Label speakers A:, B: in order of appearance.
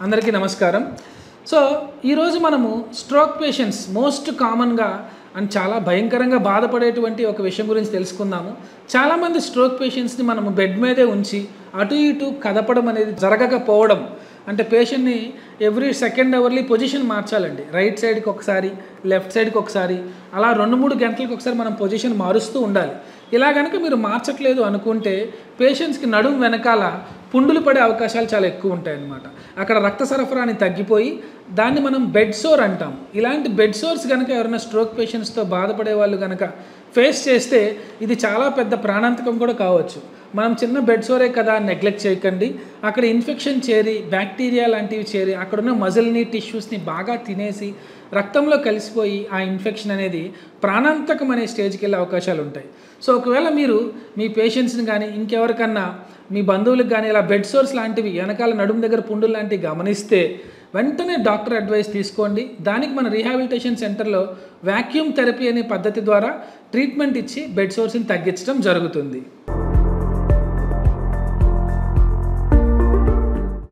A: అందరికీ నమస్కారం. సో ఈరోజు మనము స్ట్రోక్ పేషెంట్స్ మోస్ట్ కామన్గా అండ్ చాలా భయంకరంగా బాధపడేటువంటి ఒక విషయం గురించి తెలుసుకుందాము. చాలామంది స్ట్రోక్ పేషెంట్స్ని మనము బెడ్ మీదే ఉంచి అటు ఇటు కదపడం అనేది జరగకపోవడం, అంటే పేషెంట్ని ఎవ్రీ సెకండ్ అవర్లీ పొజిషన్ మార్చాలండి. రైట్ సైడ్కి ఒకసారి, లెఫ్ట్ సైడ్కి ఒకసారి, అలా 2-3 గంటలకు ఒకసారి మనం పొజిషన్ మారుస్తూ ఉండాలి. ఇలా కనుక మీరు మార్చట్లేదు అనుకుంటే పేషెంట్స్కి నడుము వెనకాల పుండులు పడే అవకాశాలు చాలా ఎక్కువ ఉంటాయి అన్నమాట. అక్కడ రక్త సరఫరాని తగ్గిపోయి దాన్ని మనం బెడ్ సోర్ అంటాం. ఇలాంటి బెడ్ సోర్స్ కనుక ఎవరైనా స్ట్రోక్ పేషెంట్స్తో బాధపడే వాళ్ళు కనుక ఫేస్ చేస్తే ఇది చాలా పెద్ద ప్రాణాంతకం కూడా కావచ్చు. మనం చిన్న బెడ్ సోరే కదా నెగ్లెక్ట్ చేయకండి. అక్కడ ఇన్ఫెక్షన్ చేరి, బ్యాక్టీరియా లాంటివి చేరి అక్కడున్న మజిల్ని, టిష్యూస్ని బాగా తినేసి రక్తంలో కలిసిపోయి ఆ ఇన్ఫెక్షన్ అనేది ప్రాణాంతకం అనే స్టేజ్కి వెళ్ళే అవకాశాలు ఉంటాయి. సో ఒకవేళ మీరు మీ పేషెంట్స్ని కానీ ఇంకెవరికన్నా మీ బంధువులకు కానీ ఇలా బెడ్ సోర్స్ లాంటివి వెనకాల నడుము దగ్గర పుండులు లాంటివి గమనిస్తే వెంటనే డాక్టర్ అడ్వైస్ తీసుకోండి. దానికి మన రీహాబిలిటేషన్ సెంటర్లో వాక్యూమ్ థెరపీ అనే పద్ధతి ద్వారా ట్రీట్మెంట్ ఇచ్చి బెడ్ సోర్స్ని తగ్గించడం జరుగుతుంది.